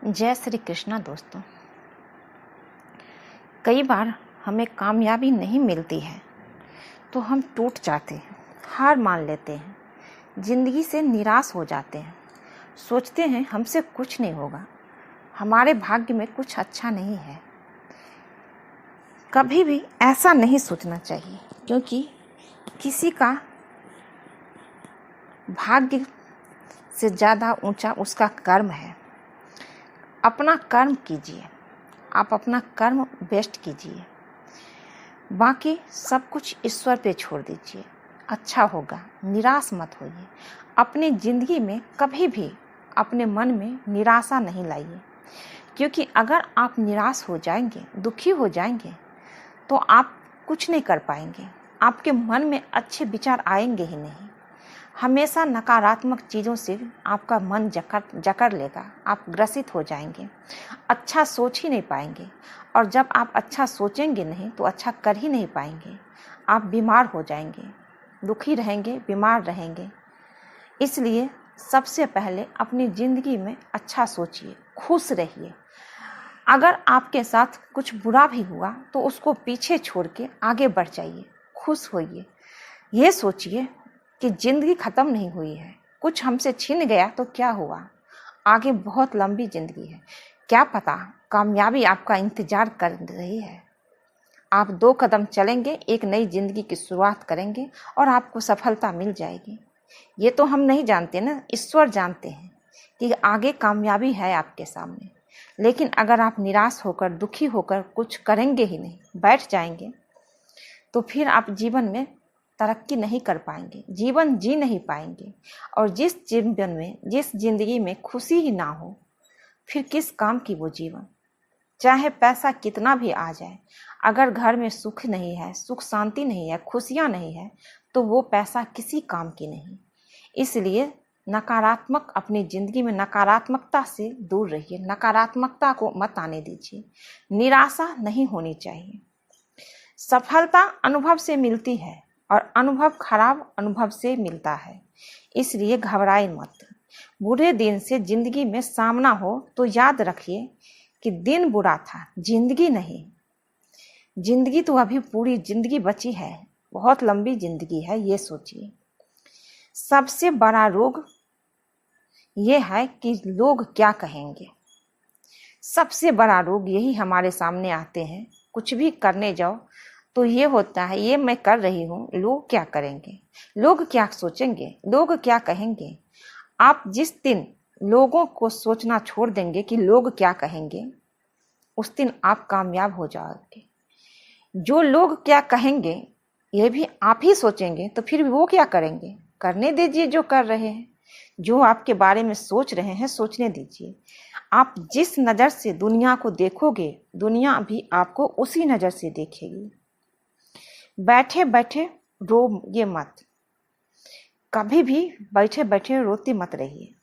जय श्री कृष्णा दोस्तों। कई बार हमें कामयाबी नहीं मिलती है तो हम टूट जाते हैं, हार मान लेते हैं, ज़िंदगी से निराश हो जाते हैं, सोचते हैं हमसे कुछ नहीं होगा, हमारे भाग्य में कुछ अच्छा नहीं है। कभी भी ऐसा नहीं सोचना चाहिए, क्योंकि किसी का भाग्य से ज़्यादा ऊंचा उसका कर्म है। अपना कर्म कीजिए, आप अपना कर्म बेस्ट कीजिए, बाकी सब कुछ ईश्वर पे छोड़ दीजिए, अच्छा होगा। निराश मत होइए। अपनी ज़िंदगी में कभी भी अपने मन में निराशा नहीं लाइए, क्योंकि अगर आप निराश हो जाएंगे, दुखी हो जाएंगे, तो आप कुछ नहीं कर पाएंगे। आपके मन में अच्छे विचार आएंगे ही नहीं। हमेशा नकारात्मक चीज़ों से आपका मन जकड़ लेगा, आप ग्रसित हो जाएंगे, अच्छा सोच ही नहीं पाएंगे। और जब आप अच्छा सोचेंगे नहीं तो अच्छा कर ही नहीं पाएंगे। आप बीमार हो जाएंगे, दुखी रहेंगे, बीमार रहेंगे। इसलिए सबसे पहले अपनी ज़िंदगी में अच्छा सोचिए, खुश रहिए। अगर आपके साथ कुछ बुरा भी हुआ तो उसको पीछे छोड़ के आगे बढ़ जाइए, खुश होइए। ये सोचिए कि ज़िंदगी ख़त्म नहीं हुई है, कुछ हमसे छिन गया तो क्या हुआ, आगे बहुत लंबी ज़िंदगी है। क्या पता कामयाबी आपका इंतज़ार कर रही है। आप 2 कदम चलेंगे, एक नई ज़िंदगी की शुरुआत करेंगे और आपको सफलता मिल जाएगी। ये तो हम नहीं जानते ना, ईश्वर जानते हैं कि आगे कामयाबी है आपके सामने। लेकिन अगर आप निराश होकर, दुखी होकर कुछ करेंगे ही नहीं, बैठ जाएंगे, तो फिर आप जीवन में तरक्की नहीं कर पाएंगे, जीवन जी नहीं पाएंगे। और जिस जीवन में, जिस जिंदगी में खुशी ही ना हो, फिर किस काम की वो जीवन। चाहे पैसा कितना भी आ जाए, अगर घर में सुख नहीं है, सुख शांति नहीं है, खुशियां नहीं है, तो वो पैसा किसी काम की नहीं। इसलिए नकारात्मक, अपनी जिंदगी में नकारात्मकता से दूर रहिए, नकारात्मकता को मत आने दीजिए। निराशा नहीं होनी चाहिए। सफलता अनुभव से मिलती है और अनुभव खराब अनुभव से मिलता है। इसलिए घबराए मत। बुरे दिन से जिंदगी में सामना हो तो याद रखिए कि दिन बुरा था, जिंदगी नहीं। जिंदगी तो अभी पूरी जिंदगी बची है, बहुत लंबी जिंदगी है, ये सोचिए। सबसे बड़ा रोग ये है कि लोग क्या कहेंगे। सबसे बड़ा रोग यही हमारे सामने आते हैं। कुछ भी करने जाओ तो ये होता है, ये मैं कर रही हूँ, लोग क्या करेंगे, लोग क्या सोचेंगे, लोग क्या कहेंगे। आप जिस दिन लोगों को सोचना छोड़ देंगे कि लोग क्या कहेंगे, उस दिन आप कामयाब हो जाओगे। जो लोग क्या कहेंगे ये भी आप ही सोचेंगे तो फिर वो क्या करेंगे। करने दीजिए जो कर रहे हैं, जो आपके बारे में सोच रहे हैं सोचने दीजिए। आप जिस नज़र से दुनिया को देखोगे, दुनिया भी आपको उसी नज़र से देखेगी। बैठे बैठे रोइए मत, कभी भी बैठे बैठे रोते मत रहिए,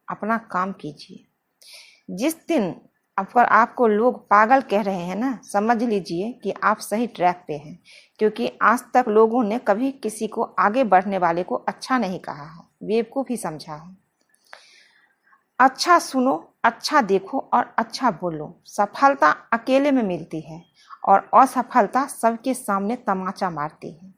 अपना काम कीजिए। जिस दिन आपको लोग पागल कह रहे हैं ना, समझ लीजिए कि आप सही ट्रैक पे हैं, क्योंकि आज तक लोगों ने कभी किसी को आगे बढ़ने वाले को अच्छा नहीं कहा है, बेवकूफ़ ही समझा है। अच्छा सुनो, अच्छा देखो और अच्छा बोलो। सफलता अकेले में मिलती है और असफलता सबके सामने तमाचा मारती है।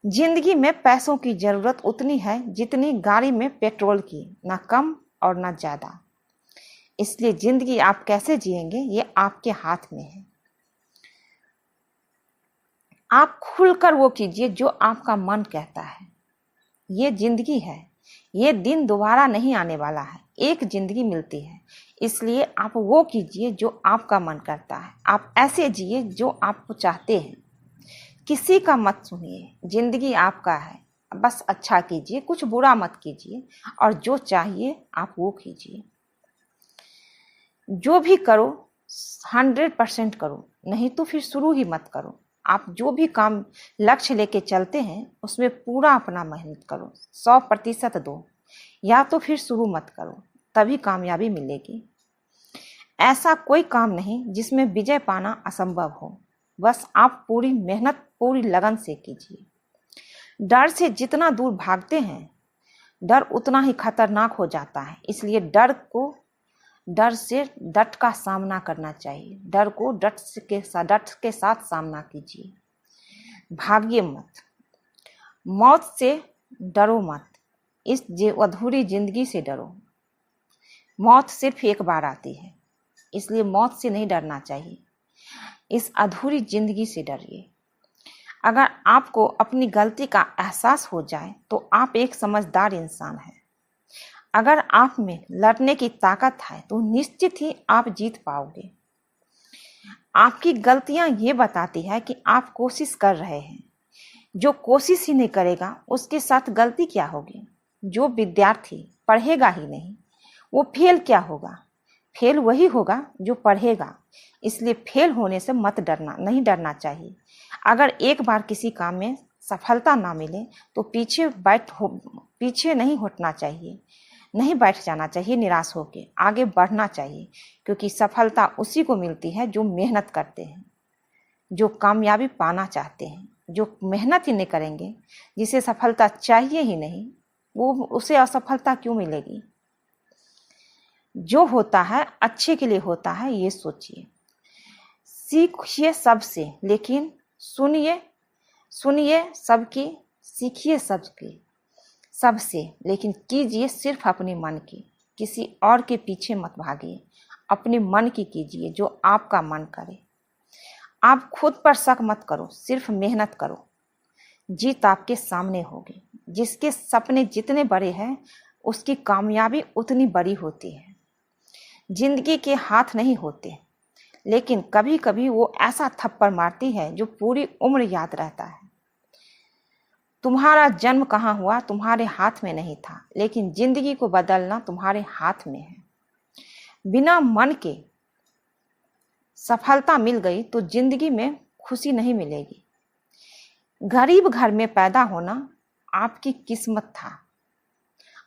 जिंदगी में पैसों की जरूरत उतनी है जितनी गाड़ी में पेट्रोल की, ना कम और ना ज़्यादा। इसलिए जिंदगी आप कैसे जिएंगे ये आपके हाथ में है। आप खुलकर वो कीजिए जो आपका मन कहता है। ये जिंदगी है, ये दिन दोबारा नहीं आने वाला है, एक जिंदगी मिलती है। इसलिए आप वो कीजिए जो आपका मन करता है। आप ऐसे जिए जो आप चाहते हैं, किसी का मत सुनिए। जिंदगी आपका है, बस अच्छा कीजिए, कुछ बुरा मत कीजिए, और जो चाहिए आप वो कीजिए। जो भी करो 100% करो, नहीं तो फिर शुरू ही मत करो। आप जो भी काम लक्ष्य लेके चलते हैं उसमें पूरा अपना मेहनत करो, 100% दो, या तो फिर शुरू मत करो, तभी कामयाबी मिलेगी। ऐसा कोई काम नहीं जिसमें विजय पाना असंभव हो, बस आप पूरी मेहनत, पूरी लगन से कीजिए। डर से जितना दूर भागते हैं, डर उतना ही खतरनाक हो जाता है। इसलिए डर को डर से डट का सामना करना चाहिए। डर को डट के साथ सामना कीजिए। भागिए मत, मौत से डरो मत, इस अधूरी जिंदगी से डरो। मौत सिर्फ एक बार आती है, इसलिए मौत से नहीं डरना चाहिए, इस अधूरी जिंदगी से डरिए। अगर आपको अपनी गलती का एहसास हो जाए तो आप एक समझदार इंसान हैं। अगर आप में लड़ने की ताकत है तो निश्चित ही आप जीत पाओगे। आपकी गलतियां ये बताती है कि आप कोशिश कर रहे हैं। जो कोशिश ही नहीं करेगा उसके साथ गलती क्या होगी? जो विद्यार्थी पढ़ेगा ही नहीं वो फेल क्या होगा? फेल वही होगा जो पढ़ेगा। इसलिए फेल होने से मत डरना, नहीं डरना चाहिए। अगर एक बार किसी काम में सफलता ना मिले तो पीछे नहीं हटना चाहिए, नहीं बैठ जाना चाहिए निराश होकर, आगे बढ़ना चाहिए। क्योंकि सफलता उसी को मिलती है जो मेहनत करते हैं, जो कामयाबी पाना चाहते हैं। जो मेहनत ही नहीं करेंगे, जिसे सफलता चाहिए ही नहीं, वो उसे असफलता क्यों मिलेगी? जो होता है अच्छे के लिए होता है, ये सोचिए। सीखिए सबसे, लेकिन सुनिए सबकी, सीखिए सबसे, लेकिन कीजिए सिर्फ अपने मन की। किसी और के पीछे मत भागिए, अपने मन की कीजिए जो आपका मन करे। आप खुद पर शक मत करो, सिर्फ मेहनत करो, जीत आपके सामने होगी। जिसके सपने जितने बड़े हैं उसकी कामयाबी उतनी बड़ी होती है। जिंदगी के हाथ नहीं होते, लेकिन कभी कभी वो ऐसा थप्पड़ मारती है जो पूरी उम्र याद रहता है। तुम्हारा जन्म कहाँ हुआ तुम्हारे हाथ में नहीं था, लेकिन जिंदगी को बदलना तुम्हारे हाथ में है। बिना मन के सफलता मिल गई तो जिंदगी में खुशी नहीं मिलेगी। गरीब घर में पैदा होना आपकी किस्मत था,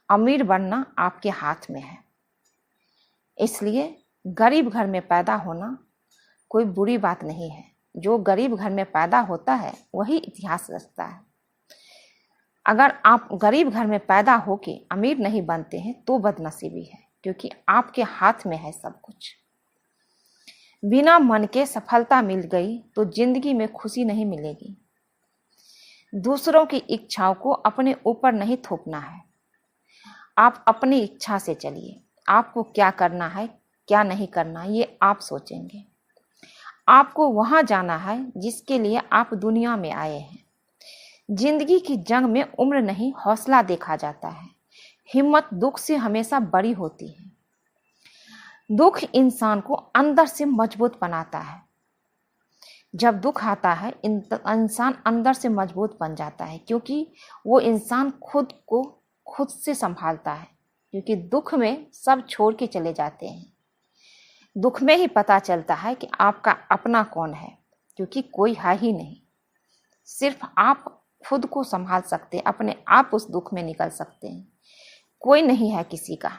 अमीर बनना आपके हाथ में है। इसलिए गरीब घर में पैदा होना कोई बुरी बात नहीं है। जो गरीब घर में पैदा होता है वही इतिहास रचता है। अगर आप गरीब घर में पैदा होके अमीर नहीं बनते हैं तो बदनसीबी है, क्योंकि आपके हाथ में है सब कुछ। बिना मन के सफलता मिल गई तो जिंदगी में खुशी नहीं मिलेगी। दूसरों की इच्छाओं को अपने ऊपर नहीं थोपना है। आप अपनी इच्छा से चलिए। आपको क्या करना है क्या नहीं करना ये आप सोचेंगे। आपको वहां जाना है जिसके लिए आप दुनिया में आए हैं। जिंदगी की जंग में उम्र नहीं हौसला देखा जाता है। हिम्मत दुख से हमेशा बड़ी होती है। दुख इंसान को अंदर से मजबूत बनाता है। जब दुख आता है इंसान अंदर से मजबूत बन जाता है, क्योंकि वो इंसान खुद को खुद से संभालता है। क्योंकि दुख में सब छोड़ के चले जाते हैं। दुख में ही पता चलता है कि आपका अपना कौन है, क्योंकि कोई है ही नहीं। सिर्फ आप खुद को संभाल सकते हैं, अपने आप उस दुख में निकल सकते हैं। कोई नहीं है किसी का।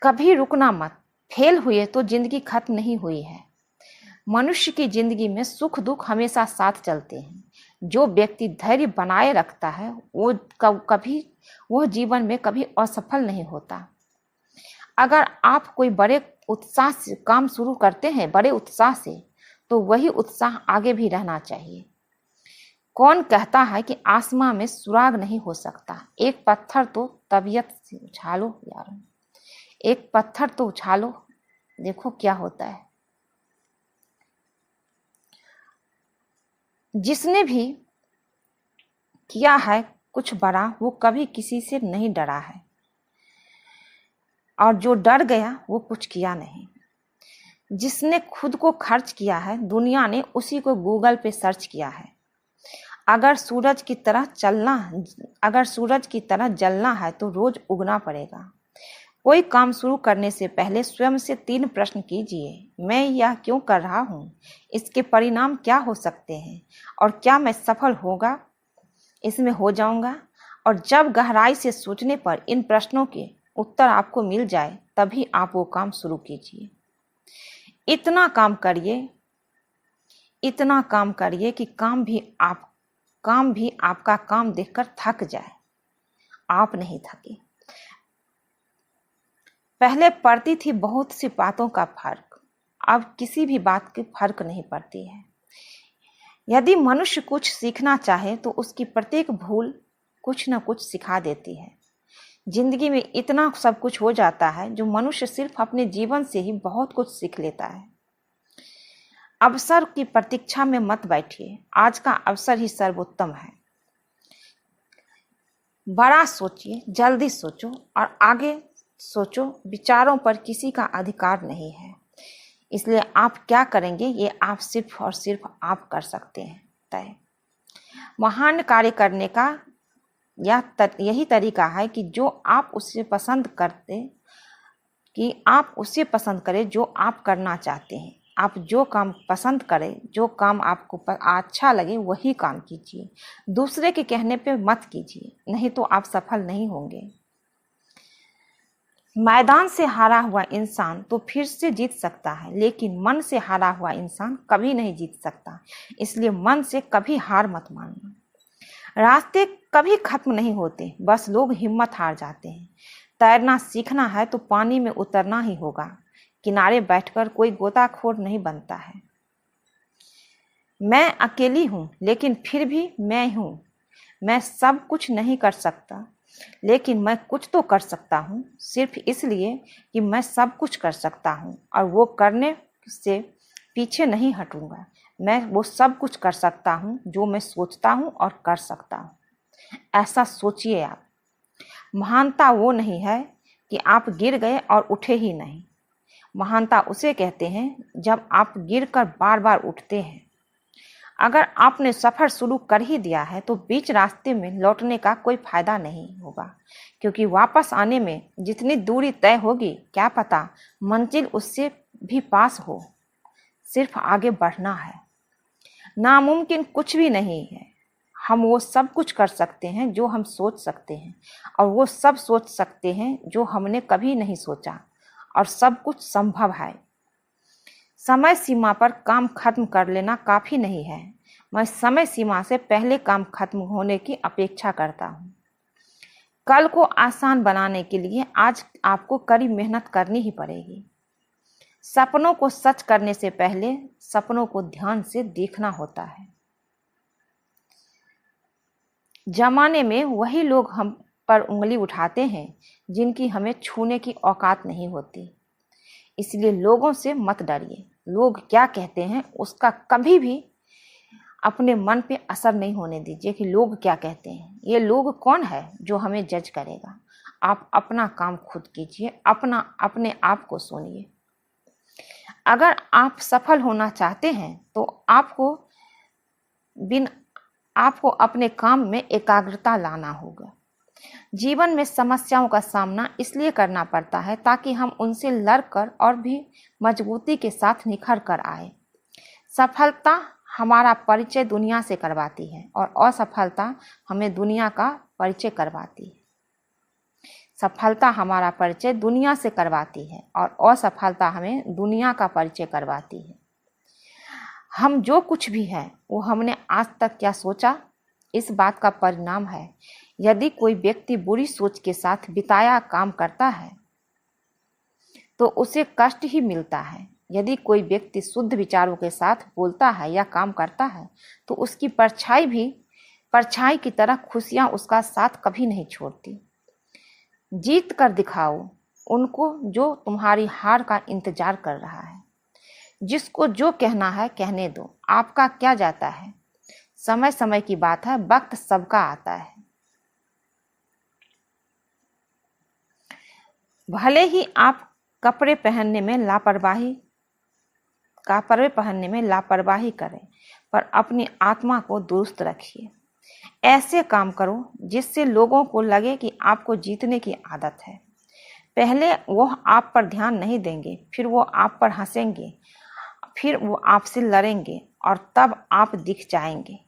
कभी रुकना मत। फेल हुए तो जिंदगी खत्म नहीं हुई है। मनुष्य की जिंदगी में सुख दुख हमेशा साथ चलते हैं। जो व्यक्ति धैर्य बनाए रखता है वो जीवन में कभी असफल नहीं होता। अगर आप कोई बड़े उत्साह से काम शुरू करते हैं, बड़े उत्साह से, तो वही उत्साह आगे भी रहना चाहिए। कौन कहता है कि आसमां में सुराग नहीं हो सकता? एक पत्थर तो तबीयत से उछालो यार, एक पत्थर तो उछालो, देखो क्या होता है। जिसने भी किया है कुछ बड़ा वो कभी किसी से नहीं डरा है, और जो डर गया वो कुछ किया नहीं। जिसने खुद को खर्च किया है दुनिया ने उसी को गूगल पे सर्च किया है। अगर सूरज की तरह जलना है तो रोज उगना पड़ेगा। कोई काम शुरू करने से पहले स्वयं से 3 प्रश्न कीजिए। मैं यह क्यों कर रहा हूँ? इसके परिणाम क्या हो सकते हैं? और क्या मैं सफल इसमें हो जाऊंगा? और जब गहराई से सोचने पर इन प्रश्नों के उत्तर आपको मिल जाए तभी आप वो काम शुरू कीजिए। इतना काम करिए कि काम भी आपका काम देखकर थक जाए, आप नहीं थके। पहले पड़ती थी बहुत सी बातों का फर्क, अब किसी भी बात की फर्क नहीं पड़ती है। यदि मनुष्य कुछ सीखना चाहे तो उसकी प्रत्येक भूल कुछ न कुछ सिखा देती है। जिंदगी में इतना सब कुछ हो जाता है जो मनुष्य सिर्फ अपने जीवन से ही बहुत कुछ सीख लेता है। अवसर की प्रतीक्षा में मत बैठिए, आज का अवसर ही सर्वोत्तम है। बड़ा सोचिए, जल्दी सोचो और आगे सोचो। विचारों पर किसी का अधिकार नहीं है, इसलिए आप क्या करेंगे ये आप सिर्फ और सिर्फ आप कर सकते हैं तय। महान कार्य करने का यही तरीका है कि जो आप उससे पसंद करते कि आप उसे पसंद करें जो आप करना चाहते हैं। आप जो काम पसंद करें, जो काम आपको अच्छा लगे वही काम कीजिए। दूसरे के कहने पे मत कीजिए, नहीं तो आप सफल नहीं होंगे। मैदान से हारा हुआ इंसान तो फिर से जीत सकता है, लेकिन मन से हारा हुआ इंसान कभी नहीं जीत सकता। इसलिए मन से कभी हार मत मानना। रास्ते कभी खत्म नहीं होते, बस लोग हिम्मत हार जाते हैं। तैरना सीखना है तो पानी में उतरना ही होगा। किनारे बैठकर कोई गोताखोर नहीं बनता है। मैं अकेली हूँ लेकिन फिर भी मैं हूँ। मैं सब कुछ नहीं कर सकता, लेकिन मैं कुछ तो कर सकता हूँ, सिर्फ इसलिए कि मैं सब कुछ कर सकता हूँ और वो करने से पीछे नहीं हटूंगा। मैं वो सब कुछ कर सकता हूँ जो मैं सोचता हूँ और कर सकता हूँ। ऐसा सोचिए आप। महानता वो नहीं है कि आप गिर गए और उठे ही नहीं। महानता उसे कहते हैं जब आप गिरकर बार बार उठते हैं। अगर आपने सफ़र शुरू कर ही दिया है तो बीच रास्ते में लौटने का कोई फायदा नहीं होगा, क्योंकि वापस आने में जितनी दूरी तय होगी क्या पता मंजिल उससे भी पास हो। सिर्फ आगे बढ़ना है। नामुमकिन कुछ भी नहीं है। हम वो सब कुछ कर सकते हैं जो हम सोच सकते हैं, और वो सब सोच सकते हैं जो हमने कभी नहीं सोचा, और सब कुछ संभव है। समय सीमा पर काम खत्म कर लेना काफ़ी नहीं है। मैं समय सीमा से पहले काम खत्म होने की अपेक्षा करता हूँ। कल को आसान बनाने के लिए आज आपको कड़ी मेहनत करनी ही पड़ेगी। सपनों को सच करने से पहले सपनों को ध्यान से देखना होता है। जमाने में वही लोग हम पर उंगली उठाते हैं जिनकी हमें छूने की औकात नहीं होती। इसलिए लोगों से मत डरिए। लोग क्या कहते हैं उसका कभी भी अपने मन पे असर नहीं होने दीजिए कि लोग क्या कहते हैं। ये लोग कौन है जो हमें जज करेगा। आप अपना काम खुद कीजिए, अपने आप को सुनिए। अगर आप सफल होना चाहते हैं तो आपको अपने काम में एकाग्रता लाना होगा। जीवन में समस्याओं का सामना इसलिए करना पड़ता है ताकि हम उनसे लड़कर और भी मजबूती के साथ निखर कर आए। सफलता हमारा परिचय दुनिया से करवाती है और असफलता हमें दुनिया का परिचय करवाती है। सफलता हमारा परिचय दुनिया से करवाती है और असफलता हमें दुनिया का परिचय करवाती है। हम जो कुछ भी है वो हमने आज तक क्या सोचा, इस बात का परिणाम है। यदि कोई व्यक्ति बुरी सोच के साथ बिताया काम करता है तो उसे कष्ट ही मिलता है। यदि कोई व्यक्ति शुद्ध विचारों के साथ बोलता है या काम करता है तो उसकी परछाई की तरह खुशियां उसका साथ कभी नहीं छोड़ती। जीत कर दिखाओ उनको जो तुम्हारी हार का इंतजार कर रहा है। जिसको जो कहना है कहने दो, आपका क्या जाता है। समय समय की बात है, वक्त सबका आता है। भले ही आप कपड़े पहनने में लापरवाही करें, पर अपनी आत्मा को दुरुस्त रखिए। ऐसे काम करो जिससे लोगों को लगे कि आपको जीतने की आदत है। पहले वो आप पर ध्यान नहीं देंगे, फिर वो आप पर हंसेंगे, फिर वो आपसे लड़ेंगे और तब आप दिख जाएंगे।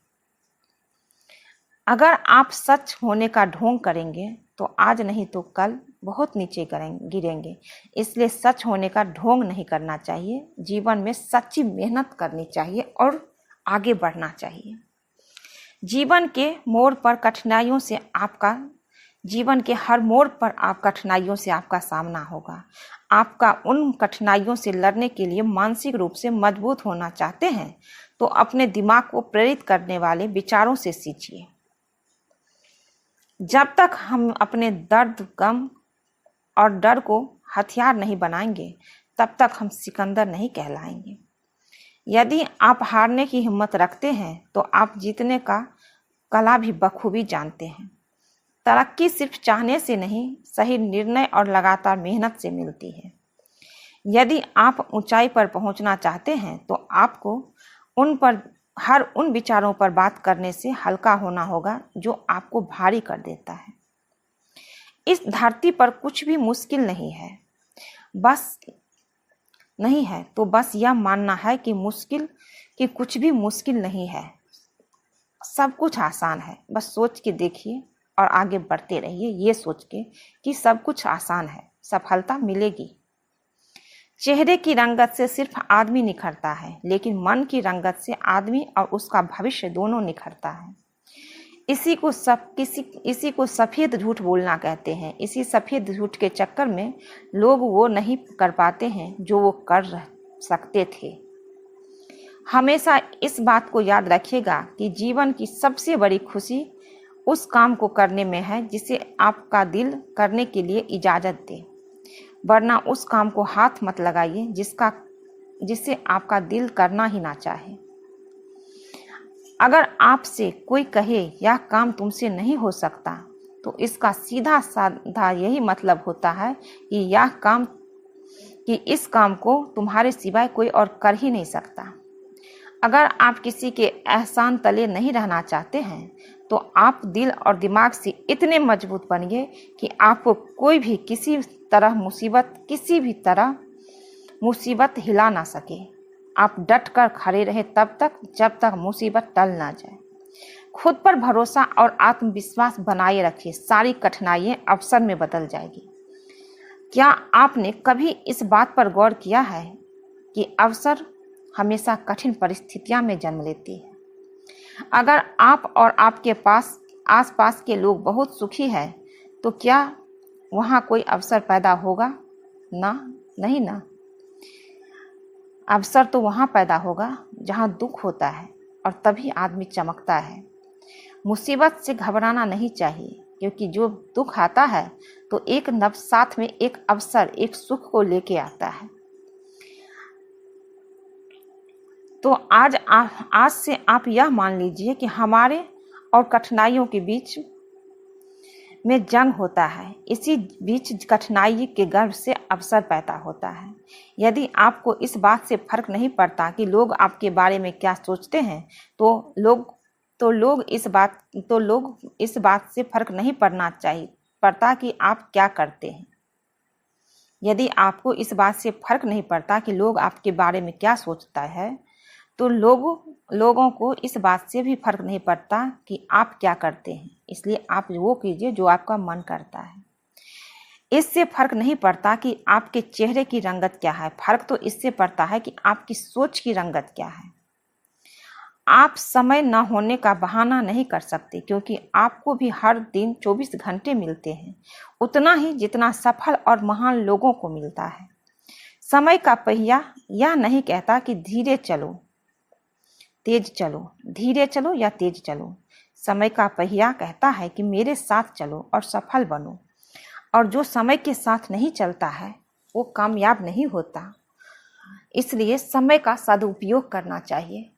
अगर आप सच होने का ढोंग करेंगे तो आज नहीं तो कल बहुत नीचे गिरेंगे। इसलिए सच होने का ढोंग नहीं करना चाहिए। जीवन में सच्ची मेहनत करनी चाहिए और आगे बढ़ना चाहिए। जीवन के मोड़ पर कठिनाइयों से आपका जीवन के हर मोड़ पर आप कठिनाइयों से आपका सामना होगा। आपका उन कठिनाइयों से लड़ने के लिए मानसिक रूप से मजबूत होना चाहते हैं तो अपने दिमाग को प्रेरित करने वाले विचारों से सींचिए। जब तक हम अपने दर्द, गम और डर को हथियार नहीं बनाएंगे तब तक हम सिकंदर नहीं कहलाएंगे। यदि आप हारने की हिम्मत रखते हैं तो आप जीतने का कला भी बखूबी जानते हैं। तरक्की सिर्फ चाहने से नहीं, सही निर्णय और लगातार मेहनत से मिलती है। यदि आप ऊंचाई पर पहुंचना चाहते हैं तो आपको हर उन विचारों पर बात करने से हल्का होना होगा जो आपको भारी कर देता है। इस धरती पर कुछ भी मुश्किल नहीं है, बस यह मानना है कि कुछ भी मुश्किल नहीं है, सब कुछ आसान है। बस सोच के देखिए और आगे बढ़ते रहिए, ये सोच के कि सब कुछ आसान है, सफलता मिलेगी। चेहरे की रंगत से सिर्फ आदमी निखरता है, लेकिन मन की रंगत से आदमी और उसका भविष्य दोनों निखरता है। इसी को सफ़ेद झूठ बोलना कहते हैं। इसी सफ़ेद झूठ के चक्कर में लोग वो नहीं कर पाते हैं जो वो कर सकते थे। हमेशा इस बात को याद रखिएगा कि जीवन की सबसे बड़ी खुशी उस काम को करने में है जिसे आपका दिल करने के लिए इजाज़त दे, वरना उस काम को हाथ मत लगाइए जिसे आपका दिल करना ही ना चाहे। अगर आपसे कोई कहे यह काम तुमसे नहीं हो सकता तो इसका सीधा साधा यही मतलब होता है कि इस काम को तुम्हारे सिवाय कोई और कर ही नहीं सकता। अगर आप किसी के एहसान तले नहीं रहना चाहते हैं तो आप दिल और दिमाग से इतने मजबूत बनिए कि आपको कोई भी किसी भी तरह मुसीबत हिला ना सके। आप डट कर खड़े रहे तब तक जब तक मुसीबत टल ना जाए। खुद पर भरोसा और आत्मविश्वास बनाए रखिए, सारी कठिनाइयां अवसर में बदल जाएगी। क्या आपने कभी इस बात पर गौर किया है कि अवसर हमेशा कठिन परिस्थितियों में जन्म लेती है? अगर आप और आपके आसपास के लोग बहुत सुखी हैं तो क्या वहाँ कोई अवसर पैदा होगा? नहीं ना। अवसर तो वहाँ पैदा होगा जहाँ दुख होता है और तभी आदमी चमकता है। मुसीबत से घबराना नहीं चाहिए, क्योंकि जो दुख आता है तो एक साथ में एक अवसर, एक सुख को लेके आता है। तो आज से आप यह मान लीजिए कि हमारे और कठिनाइयों के बीच में जंग होता है। इसी बीच कठिनाई के गर्भ से अवसर पैदा होता है। यदि आपको इस बात से फर्क नहीं पड़ता कि लोग आपके बारे में क्या सोचते हैं तो लोग इस बात से फर्क नहीं पड़ता कि आप क्या करते हैं। यदि आपको इस बात से फर्क नहीं पड़ता कि लोग आपके बारे में क्या सोचता है तो लोगों को इस बात से भी फर्क नहीं पड़ता कि आप क्या करते हैं। इसलिए आप वो कीजिए जो आपका मन करता है। इससे फर्क नहीं पड़ता कि आपके चेहरे की रंगत क्या है, फर्क तो इससे पड़ता है कि आपकी सोच की रंगत क्या है। आप समय न होने का बहाना नहीं कर सकते, क्योंकि आपको भी हर दिन 24 घंटे मिलते हैं, उतना ही जितना सफल और महान लोगों को मिलता है। समय का पहिया यह नहीं कहता कि धीरे चलो या तेज चलो। समय का पहिया कहता है कि मेरे साथ चलो और सफल बनो। और जो समय के साथ नहीं चलता है वो कामयाब नहीं होता। इसलिए समय का सदुपयोग करना चाहिए।